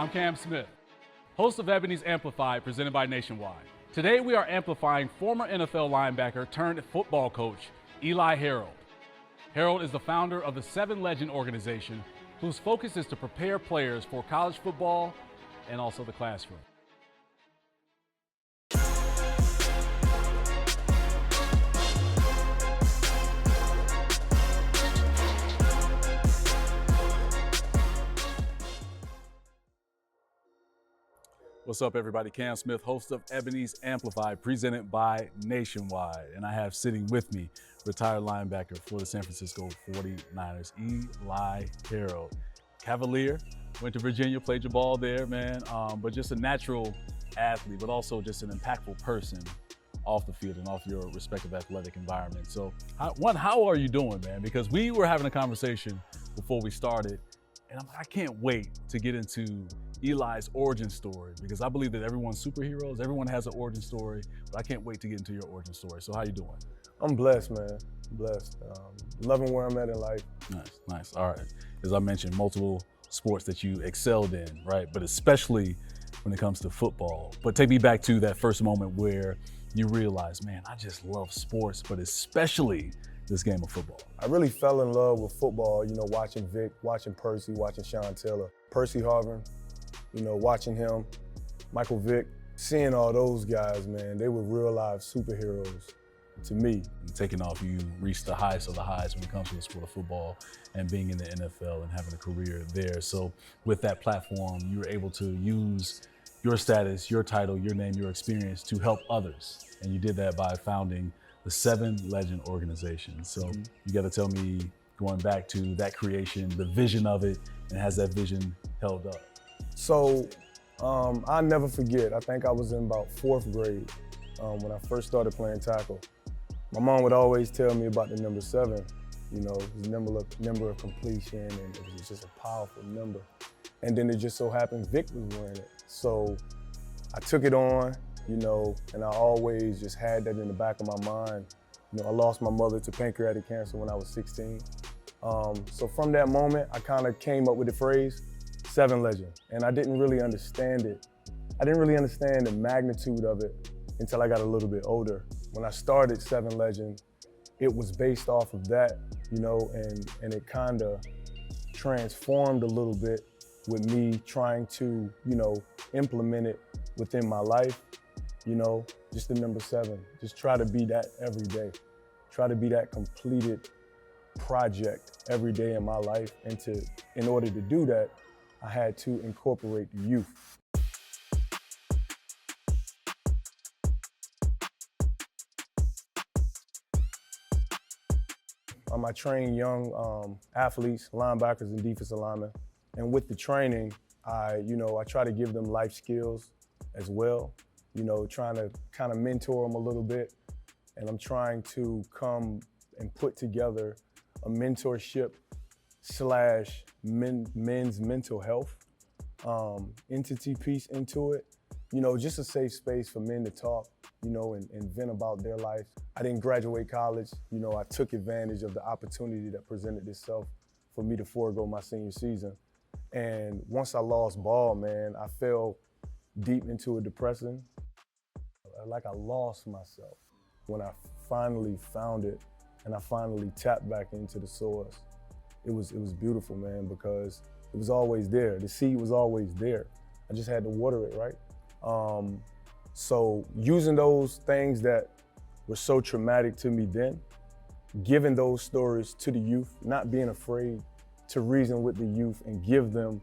I'm Cam Smith, host of Ebony's Amplified, presented by Nationwide. Today we are amplifying former NFL linebacker turned football coach, Eli Harold. Harold is the founder of the Seven Legend organization, whose focus is to prepare players for college football and also the classroom. What's up, everybody? Cam Smith, host of Ebony's Amplified, presented by Nationwide. And I have sitting with me retired linebacker for the San Francisco 49ers, Eli Harold. Cavalier, went to Virginia, played your ball there, man. But just a natural athlete, but also just an impactful person off the field and off your respective athletic environment. So, how are you doing, man? Because we were having a conversation before we started, and I can't wait to get into Eli's origin story, because I believe that everyone's superheroes, everyone has an origin story, but I can't wait to get into your origin story. So how you doing? I'm blessed, man. Blessed. Loving where I'm at in life. Nice. All right. As I mentioned, multiple sports that you excelled in, right? But especially when it comes to football. But take me back to that first moment where you realized, man, I just love sports, but especially this game of football. I really fell in love with football, watching Vic, watching Percy, watching Sean Taylor, Percy Harvin, watching him, Michael Vick, seeing all those guys, man, they were real live superheroes to me. And taking off, you reached the highest of the highs when it comes to the sport of football and being in the NFL and having a career there. So with that platform, you were able to use your status, your title, your name, your experience to help others. And you did that by founding the Seven Legend organization. So you got to tell me, going back to that creation, the vision of it, and has that vision held up? So I'll never forget, I think I was in about 4th grade when I first started playing tackle. My mom would always tell me about the number 7, his number of completion, and it was just a powerful number. And then it just so happened Vic was wearing it. So I took it on, and I always just had that in the back of my mind. I lost my mother to pancreatic cancer when I was 16. So from that moment, I kind of came up with the phrase, Seven Legend, and I didn't really understand it. I didn't really understand the magnitude of it until I got a little bit older. When I started Seven Legend, it was based off of that, and it kind of transformed a little bit with me trying to, implement it within my life, just the number 7. Just try to be that every day. Try to be that completed project every day in my life, and in order to do that, I had to incorporate youth. I train young athletes, linebackers and defensive linemen. And with the training, I try to give them life skills as well, trying to kind of mentor them a little bit. And I'm trying to come and put together a mentorship / men's mental health entity piece into it. Just a safe space for men to talk, and vent about their life. I didn't graduate college. I took advantage of the opportunity that presented itself for me to forego my senior season. And once I lost ball, man, I fell deep into a depression. Like I lost myself. When I finally found it and I finally tapped back into the source, it was beautiful, man, because it was always there. The seed was always there. I just had to water it, right? So using those things that were so traumatic to me then, giving those stories to the youth, not being afraid to reason with the youth and give them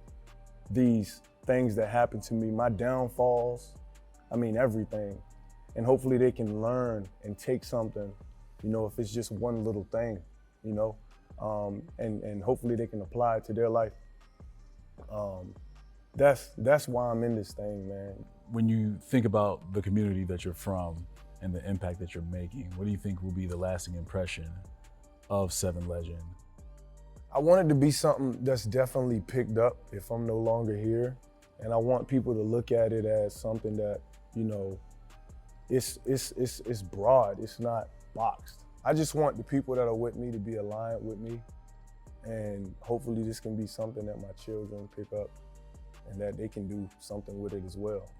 these things that happened to me, my downfalls, everything. And hopefully they can learn and take something, if it's just one little thing, and hopefully they can apply it to their life. That's why I'm in this thing, man. When you think about the community that you're from and the impact that you're making, what do you think will be the lasting impression of Seven Legend? I want it to be something that's definitely picked up if I'm no longer here. And I want people to look at it as something that, it's broad, it's not boxed. I just want the people that are with me to be aligned with me. And hopefully this can be something that my children pick up and that they can do something with it as well.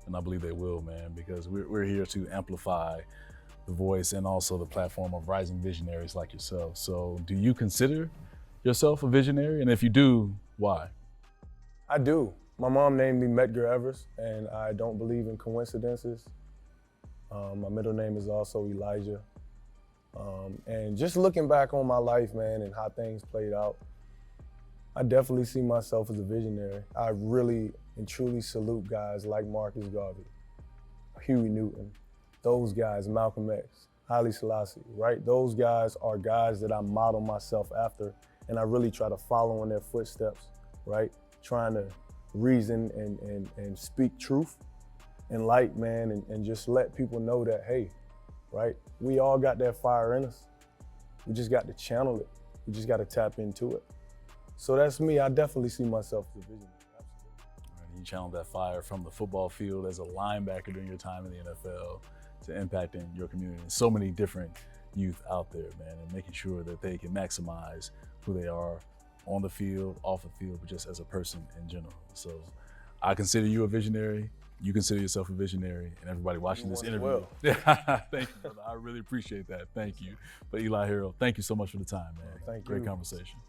And I believe they will, man, because we're here to amplify the voice and also the platform of rising visionaries like yourself. So do you consider yourself a visionary? And if you do, why? I do. My mom named me Medgar Evers, and I don't believe in coincidences. My middle name is also Elijah. And just looking back on my life, man, and how things played out, I definitely see myself as a visionary. I really and truly salute guys like Marcus Garvey, Huey Newton, those guys, Malcolm X, Haile Selassie, right? Those guys are guys that I model myself after, and I really try to follow in their footsteps, right? Trying to reason and speak truth and light, man, and just let people know that, hey, right? We all got that fire in us. We just got to channel it. We just got to tap into it. So that's me. I definitely see myself as a visionary. Absolutely. You channeled that fire from the football field as a linebacker during your time in the NFL to impacting your community. And so many different youth out there, man, and making sure that they can maximize who they are on the field, off the field, but just as a person in general. So I consider you a visionary. You consider yourself a visionary, and everybody watching this interview. Well. Thank you, brother. I really appreciate that. Thank you. But Eli Harold, thank you so much for the time, man. Thank you. Great conversation.